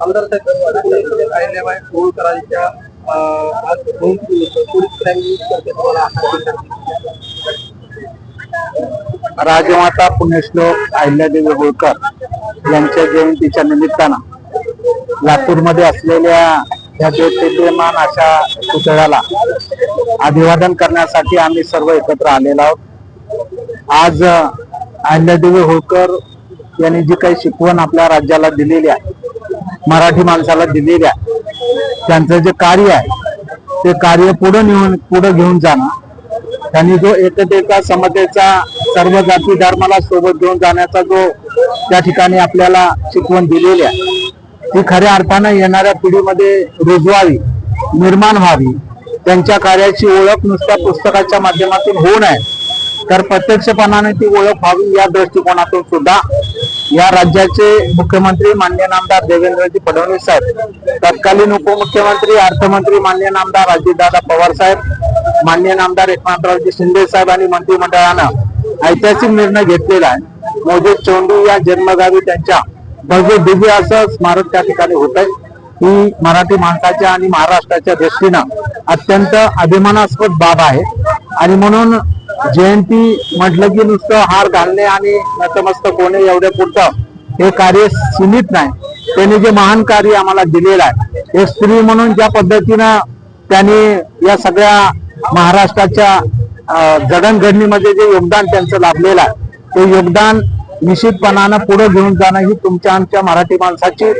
आमदार साहेब अहिल्याबाई होळकरांच्या आज राजमाता पुण्यश्लोक अहिल्यादेवी होळकर यांच्या जयंतीच्या निमित्तानं लातूरमध्ये असलेल्या या देदीप्यमान अशा पुतळ्याला अभिवादन करण्यासाठी आम्ही सर्व एकत्र आलेलो आहोत। आज अहिल्यादेवी होळकर यांनी जी काही शिकवण आपल्या राज्याला दिलेली आहे, मराठी माणसाला दिलेली आहे, त्यांचं जे कार्य आहे ते कार्य पुढे घेऊन जाणं, त्यांनी जो एकतेचा समतेचा सर्व जाती धर्माला सोबत घेऊन जाण्याचा जो त्या ठिकाणी आपल्याला शिकवण दिलेली आहे ती खऱ्या अर्थानं येणाऱ्या पिढीमध्ये रुजवावी, निर्माण व्हावी। त्यांच्या कार्याची ओळख नुसत्या पुस्तकाच्या माध्यमातून होऊ नये तर प्रत्यक्षपणाने ती ओळख व्हावी या दृष्टिकोनातून सुद्धा या राज्याचे मुख्यमंत्री माननीय नामदार देवेंद्रजी फडणवीस साहेब, तत्कालीन उपमुख्यमंत्री अर्थमंत्री माननीय नामदार अजितदादा पवार साहेब, माननीय नामदार एकनाथरावजी शिंदे साहेब आणि मंत्रिमंडळानं ऐतिहासिक निर्णय घेतलेला आहे। मोजे चोंडू या जन्मगावी त्यांच्या भव्य दिव्य असं स्मारक त्या ठिकाणी होत आहे। ही मराठी माणसाच्या आणि महाराष्ट्राच्या दृष्टीनं अत्यंत अभिमानास्पद बाब आहे आणि म्हणून जयंती म्हटलं की नुसतं हार घालणे आणि नतमस्तक होणे एवढे पुरतं हे कार्य सीमित नाही। त्यांनी जे महान कार्य आम्हाला दिलेलं आहे, हे स्त्री म्हणून ज्या पद्धतीनं त्यांनी या सगळ्या महाराष्ट्राच्या जडणघडणीमध्ये जे योगदान त्यांचं लाभलेलं आहे ते योगदान निश्चितपणानं पुढे घेऊन जाणं ही तुमच्या आमच्या मराठी माणसाची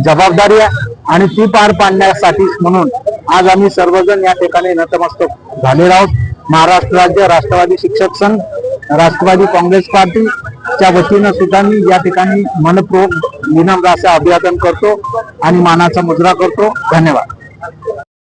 जबाबदारी आहे आणि ती पार पाडण्यासाठी म्हणून आज आम्ही सर्वजण या ठिकाणी नतमस्तक झालेलो आहोत। महाराष्ट्र राज्य राष्ट्रवादी शिक्षक संघ, राष्ट्रवादी काँग्रेस पार्टीच्या वतीनं सुद्धा मी या ठिकाणी मनपूर्वक विनम्र असं अभिवादन करतो आणि मानाचा मुजरा करतो। धन्यवाद।